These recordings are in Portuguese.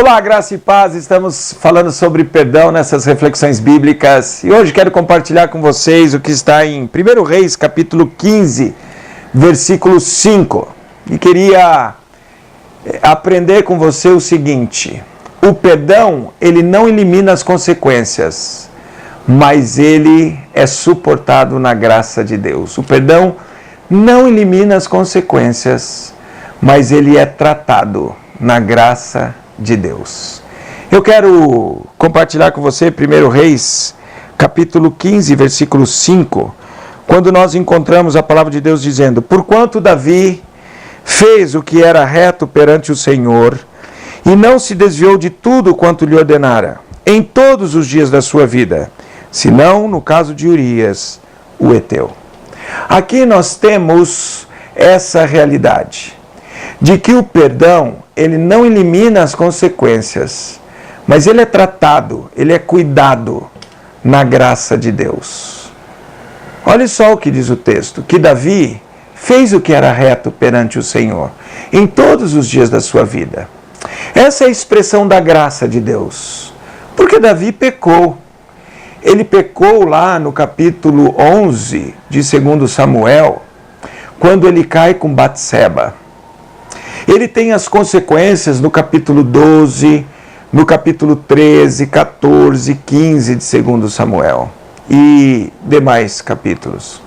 Olá, graça e paz, estamos falando sobre perdão nessas reflexões bíblicas e hoje quero compartilhar com vocês o que está em 1 Reis, capítulo 15, versículo 5. E queria aprender com você o seguinte: o perdão, ele não elimina as consequências, mas ele é suportado na graça de Deus. O perdão não elimina as consequências, mas ele é tratado na graça de Deus. Eu quero compartilhar com você 1 Reis, capítulo 15, versículo 5, quando nós encontramos a palavra de Deus dizendo: porquanto Davi fez o que era reto perante o Senhor, e não se desviou de tudo quanto lhe ordenara, em todos os dias da sua vida, senão no caso de Urias, o heteu. Aqui nós temos essa realidade, de que o perdão, ele não elimina as consequências, mas ele é tratado, ele é cuidado na graça de Deus. Olha só o que diz o texto, que Davi fez o que era reto perante o Senhor, em todos os dias da sua vida. Essa é a expressão da graça de Deus, porque Davi pecou. Ele pecou lá no capítulo 11 de 2 Samuel, quando ele cai com Batseba. Ele tem as consequências no capítulo 12, no capítulo 13, 14, 15 de 2 Samuel e demais capítulos.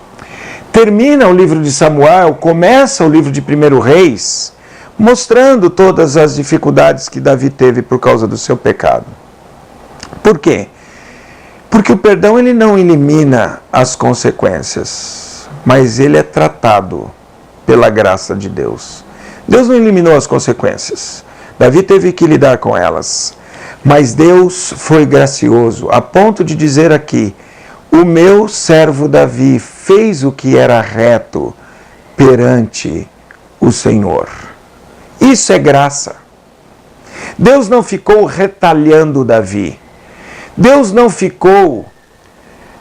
Termina o livro de Samuel, começa o livro de 1 Reis, mostrando todas as dificuldades que Davi teve por causa do seu pecado. Por quê? Porque o perdão, ele não elimina as consequências, mas ele é tratado pela graça de Deus. Deus não eliminou as consequências. Davi teve que lidar com elas. Mas Deus foi gracioso, a ponto de dizer aqui: o meu servo Davi fez o que era reto perante o Senhor. Isso é graça. Deus não ficou retalhando Davi. Deus não ficou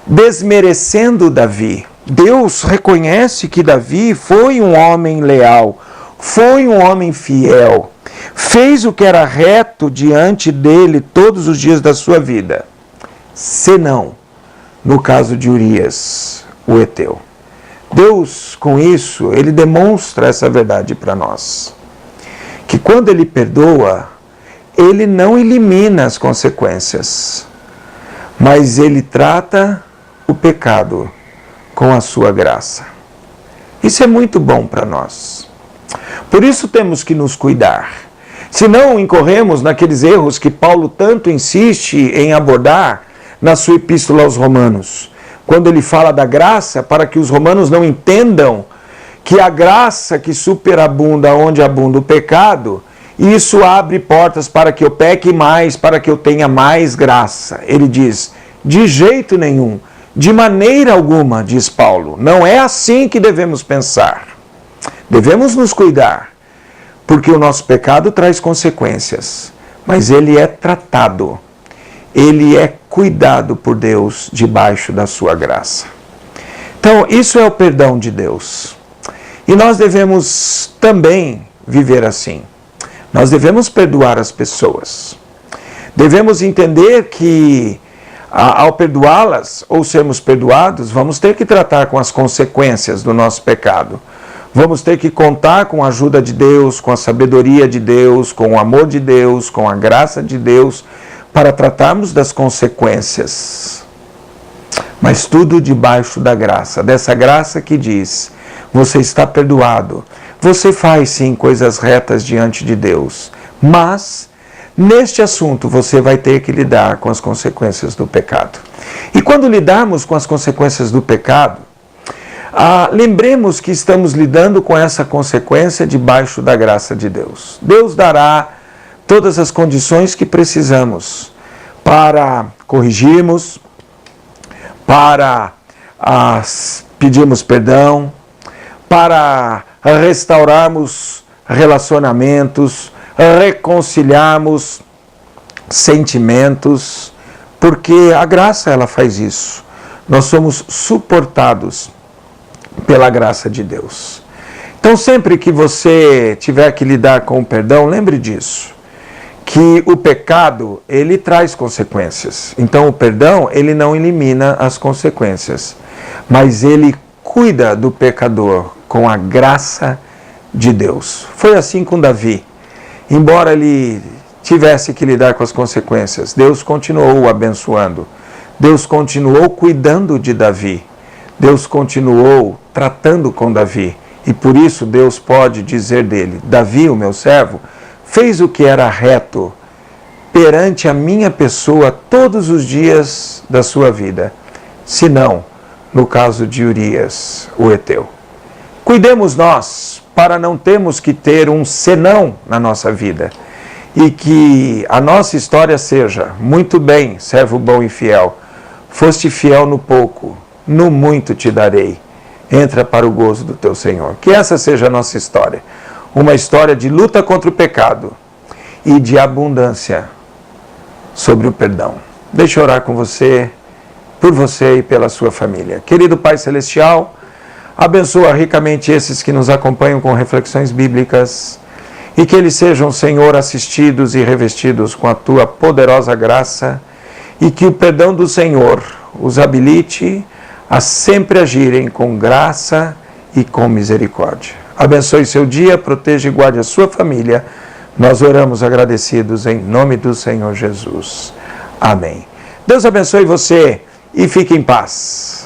desmerecendo Davi. Deus reconhece que Davi foi um homem leal, foi um homem fiel, fez o que era reto diante dele todos os dias da sua vida, senão no caso de Urias, o heteu. Deus, com isso, ele demonstra essa verdade para nós, que quando ele perdoa, ele não elimina as consequências, mas ele trata o pecado com a sua graça. Isso é muito bom para nós. Por isso temos que nos cuidar. Senão incorremos naqueles erros que Paulo tanto insiste em abordar na sua epístola aos Romanos, quando ele fala da graça, para que os romanos não entendam que a graça que superabunda onde abunda o pecado, isso abre portas para que eu peque mais, para que eu tenha mais graça. Ele diz: de jeito nenhum, de maneira alguma, diz Paulo, não é assim que devemos pensar. Devemos nos cuidar, porque o nosso pecado traz consequências, mas ele é tratado, ele é cuidado por Deus debaixo da sua graça. Então, isso é o perdão de Deus. E nós devemos também viver assim. Nós devemos perdoar as pessoas. Devemos entender que, ao perdoá-las ou sermos perdoados, vamos ter que tratar com as consequências do nosso pecado. Vamos ter que contar com a ajuda de Deus, com a sabedoria de Deus, com o amor de Deus, com a graça de Deus, para tratarmos das consequências. Mas tudo debaixo da graça, dessa graça que diz: você está perdoado, você faz sim coisas retas diante de Deus, mas neste assunto você vai ter que lidar com as consequências do pecado. E quando lidarmos com as consequências do pecado, lembremos que estamos lidando com essa consequência debaixo da graça de Deus. Deus dará todas as condições que precisamos para corrigirmos, para pedirmos perdão, para restaurarmos relacionamentos, reconciliarmos sentimentos, porque a graça, ela faz isso. Nós somos suportados pela graça de Deus. Então, sempre que você tiver que lidar com o perdão, lembre disso, que o pecado, ele traz consequências. Então o perdão, ele não elimina as consequências, mas ele cuida do pecador com a graça de Deus. Foi assim com Davi. Embora ele tivesse que lidar com as consequências, Deus continuou o abençoando. Deus continuou cuidando de Davi. Deus continuou tratando com Davi. E por isso Deus pode dizer dele: Davi, o meu servo, fez o que era reto perante a minha pessoa todos os dias da sua vida, senão no caso de Urias, o heteu. Cuidemos nós para não termos que ter um senão na nossa vida, e que a nossa história seja: muito bem, servo bom e fiel, foste fiel no pouco, no muito te darei, entra para o gozo do teu Senhor. Que essa seja a nossa história, uma história de luta contra o pecado e de abundância sobre o perdão. Deixa eu orar com você, por você e pela sua família. Querido Pai Celestial, abençoa ricamente esses que nos acompanham com reflexões bíblicas, e que eles sejam, Senhor, assistidos e revestidos com a Tua poderosa graça, e que o perdão do Senhor os habilite a sempre agirem com graça e com misericórdia. Abençoe seu dia, proteja e guarde a sua família. Nós oramos agradecidos em nome do Senhor Jesus. Amém. Deus abençoe você e fique em paz.